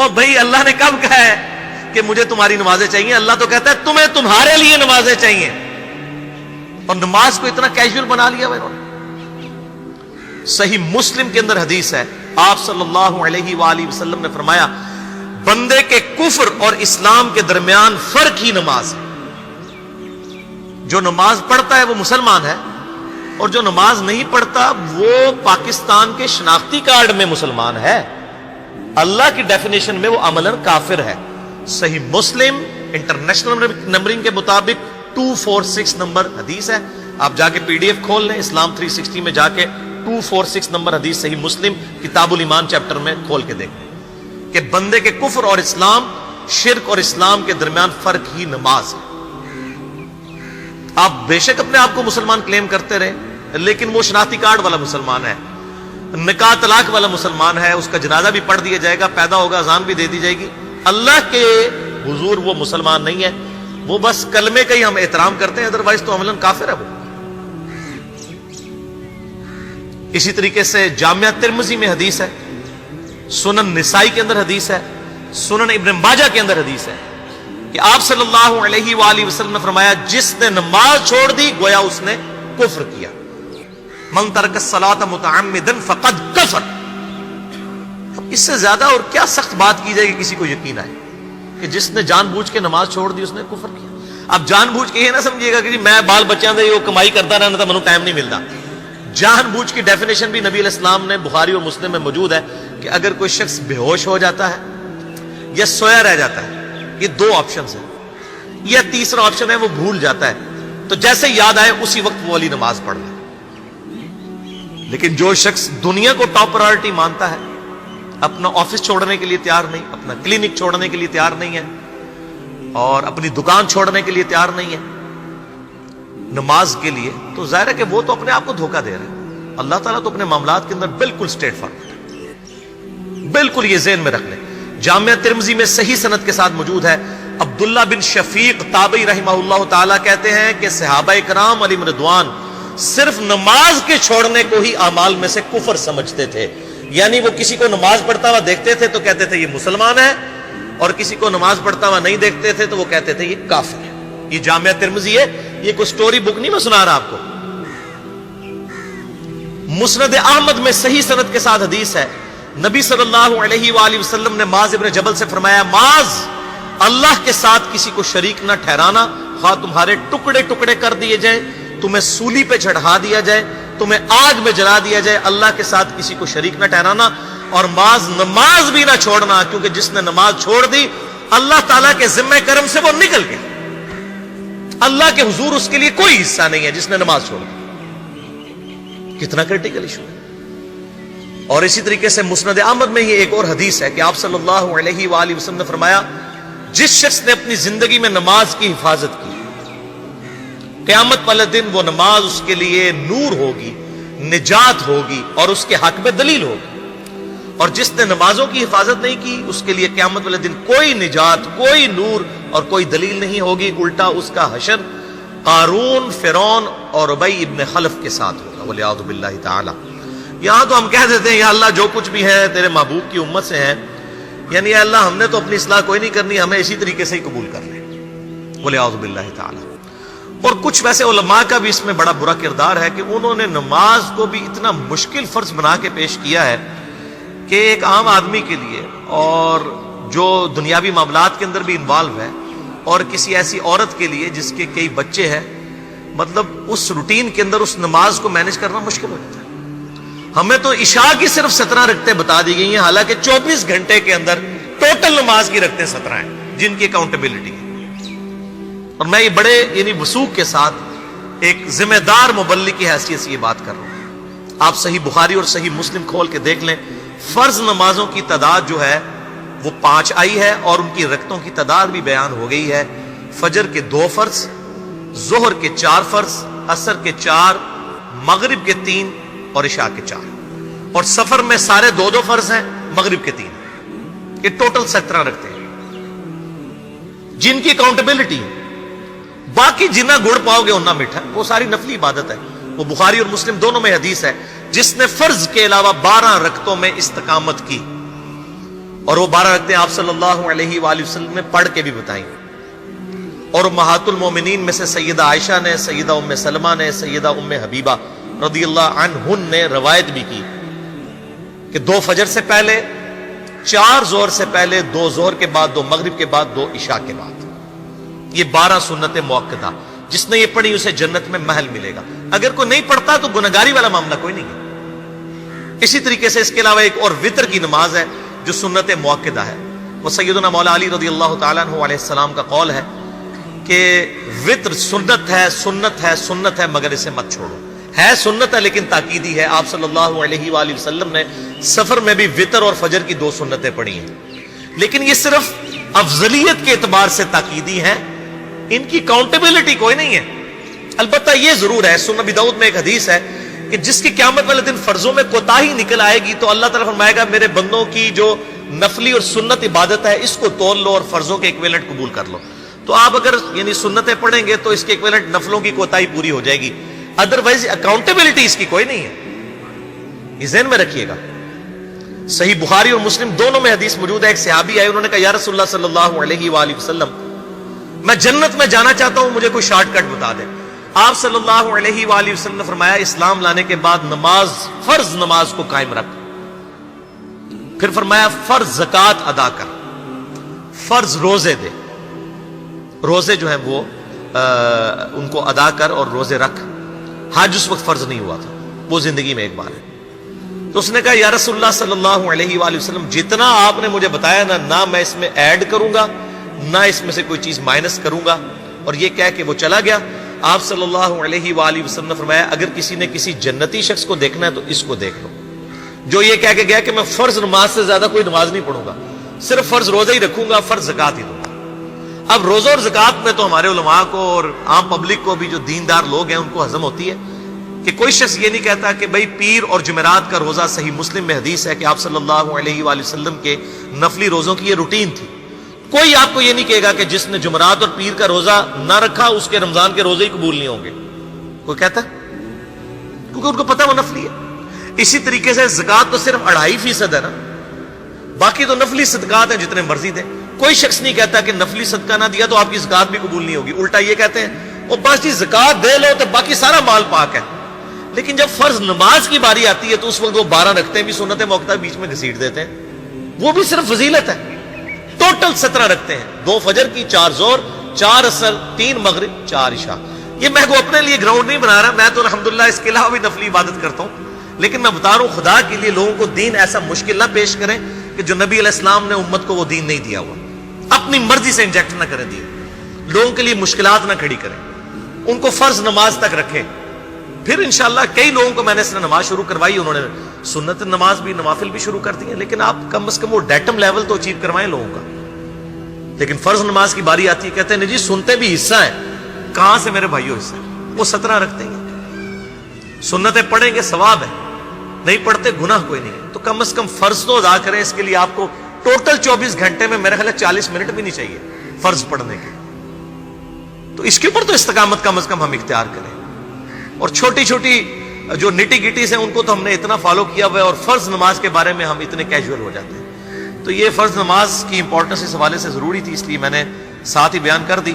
اور بھائی اللہ نے کب کہا ہے کہ مجھے تمہاری نمازیں چاہیے؟ اللہ تو کہتا ہے تمہیں تمہارے لیے نمازیں چاہیے، اور نماز کو اتنا کیجول بنا لیا انہوں نے۔ صحیح مسلم کے اندر حدیث ہے، آپ صلی اللہ علیہ وآلہ وسلم نے فرمایا بندے کے کفر اور اسلام کے درمیان فرق ہی نماز ہے۔ جو نماز پڑھتا ہے وہ مسلمان ہے، اور جو نماز نہیں پڑھتا وہ پاکستان کے شناختی کارڈ میں مسلمان ہے، اللہ کی ڈیفینیشن میں وہ عملاً کافر ہے۔ صحیح مسلم انٹرنیشنل نمبرنگ کے مطابق 246 نمبر حدیث ہے، آپ جا کے پی ڈی ایف کھول لیں، اسلام 360 میں جا کے 246 نمبر حدیث صحیح مسلم کتاب الایمان چیپٹر میں کھول کے دیکھیں کہ بندے کے کفر اور اسلام، شرک اور اسلام کے درمیان فرق ہی نماز ہے۔ آپ بے شک اپنے آپ کو مسلمان کلیم کرتے رہے، لیکن وہ شناختی کارڈ والا مسلمان ہے، نکاح طلاق والا مسلمان ہے، اس کا جنازہ بھی پڑھ دیا جائے گا، پیدا ہوگا اذان بھی دے دی جائے گی، اللہ کے حضور وہ مسلمان نہیں ہے، وہ بس کلمے کا ہی ہم احترام کرتے ہیں، ادروائز تو عملاً کافر ہے وہ۔ اسی طریقے سے جامعہ ترمذی میں حدیث ہے، سنن نسائی کے اندر حدیث ہے، سنن ابن ماجہ کے اندر حدیث ہے کہ آپ صلی اللہ علیہ وآلہ وسلم نے فرمایا جس نے نماز چھوڑ دی گویا اس نے کفر کیا، من ترک الصلاۃ متعمدا فقد کفر۔ اس سے زیادہ اور کیا سخت بات کی جائے کہ کسی کو یقین آئے کہ جس نے جان بوجھ کے نماز چھوڑ دی اس نے کفر کیا۔ اب جان بوجھ کے یہ نہ سمجھیے گا کہ جی میں بال بچیاں دے وہ کمائی کرتا رہنا تھا منو ٹائم نہیں ملتا۔ جان بوجھ کی ڈیفینیشن بھی نبی علیہ السلام نے بخاری اور مسلم میں موجود ہے کہ اگر کوئی شخص بے ہوش ہو جاتا ہے یا سویا رہ جاتا ہے، یہ دو آپشنز ہیں، یا تیسرا آپشن ہے وہ بھول جاتا ہے، تو جیسے یاد آئے اسی وقت وہ والی نماز پڑھ لے۔ لیکن جو شخص دنیا کو ٹاپ پرائرٹی مانتا ہے، اپنا آفس چھوڑنے کے لیے تیار نہیں، اپنا کلینک چھوڑنے کے لیے تیار نہیں ہے، اور اپنی دکان چھوڑنے کے لیے تیار نہیں ہے نماز کے لیے، تو ظاہر ہے کہ وہ تو اپنے آپ کو دھوکہ دے رہا ہے۔ اللہ تعالیٰ تو اپنے معاملات کے اندر بالکل اسٹریٹ فارورڈ ہے، بالکل یہ ذہن میں رکھ لیں۔ جامعہ ترمذی میں صحیح سند کے ساتھ موجود ہے، عبداللہ بن شفیق تابعی رحمہ اللہ تعالیٰ کہتے ہیں کہ صحابہ کرام علیہم رضوان صرف نماز کے چھوڑنے کو ہی اعمال میں سے کفر سمجھتے تھے، یعنی وہ کسی کو نماز پڑھتا ہوا دیکھتے تھے تو کہتے تھے یہ مسلمان ہے، اور کسی کو نماز پڑھتا ہوا نہیں دیکھتے تھے تو وہ کہتے تھے یہ کافر ہے۔ یہ جامعہ ترمذی ہے، یہ کوئی سٹوری بک نہیں میں سنا رہا آپ کو۔ مسند احمد میں صحیح سند کے ساتھ حدیث ہے، نبی صلی اللہ علیہ وآلہ وسلم نے معاذ ابن جبل سے فرمایا معاذ اللہ کے ساتھ کسی کو شریک نہ ٹھہرانا، خواہ تمہارے ٹکڑے ٹکڑے کر دیے جائیں، تمہیں سولی پہ چڑھا دیا جائے، تمہیں آگ میں جلا دیا جائے، اللہ کے ساتھ کسی کو شریک نہ ٹھہرانا، اور معاذ نماز بھی نہ چھوڑنا، کیونکہ جس نے نماز چھوڑ دی اللہ تعالیٰ کے ذمہ کرم سے وہ نکل گیا، اللہ کے حضور اس کے لیے کوئی حصہ نہیں ہے جس نے نماز چھوڑ دی۔ کتنا کرٹیکل ایشو ہے۔ اور اسی طریقے سے مسند احمد میں ہی ایک اور حدیث ہے کہ آپ صلی اللہ علیہ وآلہ وسلم نے فرمایا جس شخص نے اپنی زندگی میں نماز کی حفاظت کی، قیامت والے دن وہ نماز اس کے لیے نور ہوگی، نجات ہوگی، اور اس کے حق میں دلیل ہوگی، اور جس نے نمازوں کی حفاظت نہیں کی اس کے لیے قیامت والے دن کوئی نجات، کوئی نور اور کوئی دلیل نہیں ہوگی، الٹا اس کا حشر قارون، فرعون اور ابی ابن خلف کے ساتھ ہوگا، والعیاذ باللہ تعالی۔ یہاں تو ہم کہہ دیتے ہیں یا اللہ جو کچھ بھی ہے تیرے محبوب کی امت سے ہیں، یعنی یا اللہ ہم نے تو اپنی اصلاح کوئی نہیں کرنی، ہمیں اسی طریقے سے ہی قبول کر لیں، والعیاذ باللہ تعالی۔ اور کچھ ویسے علماء کا بھی اس میں بڑا برا کردار ہے کہ انہوں نے نماز کو بھی اتنا مشکل فرض بنا کے پیش کیا ہے کہ ایک عام آدمی کے لیے، اور جو دنیاوی معاملات کے اندر بھی انوالو ہے، اور کسی ایسی عورت کے لیے جس کے کئی بچے ہیں، مطلب اس روٹین کے اندر اس نماز کو مینج کرنا مشکل ہو جاتا ہے۔ ہمیں تو عشاء کی صرف 17 رکعتیں بتا دی گئی ہیں، حالانکہ 24 گھنٹے کے اندر ٹوٹل نماز کی رکعتیں 17 ہیں جن کی اکاؤنٹیبلٹی ہے۔ اور میں یہ بڑے یعنی وثوق کے ساتھ ایک ذمہ دار مبلغ کی حیثیت سے یہ بات کر رہا ہوں۔ آپ صحیح بخاری اور صحیح مسلم کھول کے دیکھ لیں، فرض نمازوں کی تعداد جو ہے وہ 5 آئی ہے، اور ان کی رکعتوں کی تعداد بھی بیان ہو گئی ہے۔ فجر کے 2 فرض، ظہر کے 4 فرض، عصر کے 4، مغرب کے 3 اور عشاء کے 4، اور سفر میں سارے 2 فرض ہیں، مغرب کے 3، یہ ٹوٹل 17 رکھتے ہیں جن کی اکاؤنٹیبلٹی ہے۔ باقی جنہ گڑ پاؤ گے انہ میٹھا، وہ ساری نفلی عبادت ہے، وہ بخاری اور مسلم دونوں میں حدیث ہے، جس نے فرض کے علاوہ 12 رکعتوں میں استقامت کی اور وہ 12 رکعتیں آپ صلی اللہ علیہ وآلہ وسلم نے پڑھ کے بھی بتائیں. اور امہات المومنین میں سے سیدہ عائشہ نے، سیدہ ام سلمہ نے، سیدہ ام حبیبہ رضی اللہ عنہن نے روایت بھی کی کہ 2 فجر سے پہلے، 4 ظہر سے پہلے، 2 ظہر کے بعد، 2 مغرب کے بعد، 2 عشاء کے بعد. یہ 12 سنت موقدہ، جس نے یہ پڑھی اسے جنت میں محل ملے گا. اگر کوئی نہیں پڑھتا تو گنہگاری والا معاملہ کوئی نہیں ہے. اسی طریقے سے اس کے علاوہ ایک اور وطر کی نماز ہے جو سنت موقدہ ہے. وہ سیدنا مولا علی رضی اللہ تعالیٰ عنہ علیہ السلام کا قول ہے کہ وطر سنت ہے، سنت ہے، سنت ہے، مگر اسے مت چھوڑو. ہے سنت ہے لیکن تاکیدی ہے. آپ صلی اللہ علیہ وآلہ وسلم نے سفر میں بھی وطر اور فجر کی 2 سنتیں پڑھی ہیں، لیکن یہ صرف افضلیت کے اعتبار سے تاکیدی ہیں، ان کی کاؤنٹیبلٹی کوئی نہیں ہے. البتہ یہ ضرور ہے، سنن ابی داؤد میں ایک حدیث ہے کہ جس کی قیامت والے دن فرضوں میں کوتاہی نکل آئے گی تو اللہ تعالیٰ فرمائے گا میرے بندوں کی جو نفلی اور سنت عبادت ہے اس کو تول لو اور فرضوں کے ایکویلنٹ قبول کر لو. تو آپ اگر یعنی سنتیں پڑھیں گے تو اس کے ایکویلنٹ نفلوں کی کوتاہی پوری ہو جائے گی، ادروائز اکاؤنٹیبلٹی اس کی کوئی نہیں ہے. یہ ذہن میں رکھیے گا. صحیح بخاری اور مسلم دونوں میں حدیث موجود ہے. ایک صحابی آئے، انہوں نے کہا یا رسول اللہ صلی اللہ علیہ وآلہ وسلم میں جنت میں جانا چاہتا ہوں، مجھے کوئی شارٹ کٹ بتا دیں. آپ صلی اللہ علیہ وآلہ وسلم نے فرمایا اسلام لانے کے بعد نماز، فرض نماز کو قائم رکھ. پھر فرمایا فرض زکوٰۃ ادا کر، فرض روزے دے، روزے جو ہیں وہ ان کو ادا کر اور روزے رکھ. حج اس وقت فرض نہیں ہوا تھا، وہ زندگی میں ایک بار ہے. تو اس نے کہا یا رسول اللہ صلی اللہ علیہ وآلہ وسلم جتنا آپ نے مجھے بتایا نہ میں اس میں ایڈ کروں گا نہ اس میں سے کوئی چیز مائنس کروں گا. اور یہ کہہ کے وہ چلا گیا. آپ صلی اللہ علیہ وآلہ وسلم نے فرمایا اگر کسی نے کسی جنتی شخص کو دیکھنا ہے تو اس کو دیکھ لو جو یہ کہہ کے گیا کہ میں فرض نماز سے زیادہ کوئی نماز نہیں پڑھوں گا، صرف فرض روزہ ہی رکھوں گا، فرض زکوٰۃ ہی دوں گا. اب روزہ اور زکوٰۃ میں تو ہمارے علماء کو اور عام پبلک کو بھی جو دیندار لوگ ہیں ان کو ہضم ہوتی ہے کہ کوئی شخص یہ نہیں کہتا کہ بھئی پیر اور جمعرات کا روزہ. صحیح مسلم میں حدیث ہے کہ آپ صلی اللہ علیہ وآلہ وسلم کے نفلی روزوں کی یہ روٹین تھی. کوئی آپ کو یہ نہیں کہے گا کہ جس نے جمعرات اور پیر کا روزہ نہ رکھا اس کے رمضان کے روزے ہی قبول نہیں ہوں گے. کوئی کہتا؟ کیونکہ ان کو پتہ وہ نفلی ہے. اسی طریقے سے زکوٰۃ تو صرف 2.5% ہے نا، باقی تو نفلی صدقات ہیں جتنے مرضی دیں. کوئی شخص نہیں کہتا کہ نفلی صدقہ نہ دیا تو آپ کی زکوٰۃ بھی قبول نہیں ہوگی. الٹا یہ کہتے ہیں وہ بس جی زکوٰۃ دے لو تو باقی سارا مال پاک ہے. لیکن جب فرض نماز کی باری آتی ہے تو اس وقت وہ 12 رکھتے ہیں بھی سنت موقدہ بیچ میں گھسیٹ دیتے ہیں. وہ بھی صرف فضیلت ہے. ٹوٹل 17 رکھتے ہیں، 2 فجر کی، 4 ظہر، 4 عصر، 3 مغرب، 4 عشاء. یہ میں کو اپنے لیے گراؤنڈ نہیں بنا رہا، میں تو الحمدللہ اس کے علاوہ بھی نفلی عبادت کرتا ہوں. لیکن میں بتا رہا ہوں خدا کے لیے لوگوں کو دین ایسا مشکل نہ پیش کریں کہ جو نبی علیہ السلام نے امت کو وہ دین نہیں دیا ہوا. اپنی مرضی سے انجیکٹ نہ کریں دین، لوگوں کے لیے مشکلات نہ کھڑی کریں. ان کو فرض نماز تک رکھیں. پھر انشاءاللہ کئی لوگوں کو میں نے اس نے نماز شروع کروائی، انہوں نے سنت نماز بھی، نوافل بھی شروع کر دی ہیں. لیکن آپ کم از کم وہ ڈیٹم لیول تو اچیو کروائیں لوگوں کا. لیکن فرض نماز کی باری آتی ہے کہتے ہیں جی سنتے بھی حصہ ہیں. کہاں سے میرے بھائیوں حصہ ہے؟ وہ 17 رکھتے ہیں. سنتیں پڑھیں گے ثواب ہے، نہیں پڑھتے گناہ کوئی نہیں ہے. تو کم از کم فرض تو ادا کریں. اس کے لیے آپ کو ٹوٹل 24 گھنٹے میں میرے خیال ہے 40 منٹ بھی نہیں چاہیے فرض پڑھنے کے. تو اس کے اوپر تو استقامت کم از کم ہم اختیار کریں. اور چھوٹی چھوٹی جو نٹی گٹیز ہیں ان کو تو ہم نے اتنا فالو کیا ہوا ہے، اور فرض نماز کے بارے میں ہم اتنے کیجول ہو جاتے ہیں. تو یہ فرض نماز کی امپورٹنس اس حوالے سے ضروری تھی، اس لیے میں نے ساتھ ہی بیان کر دی.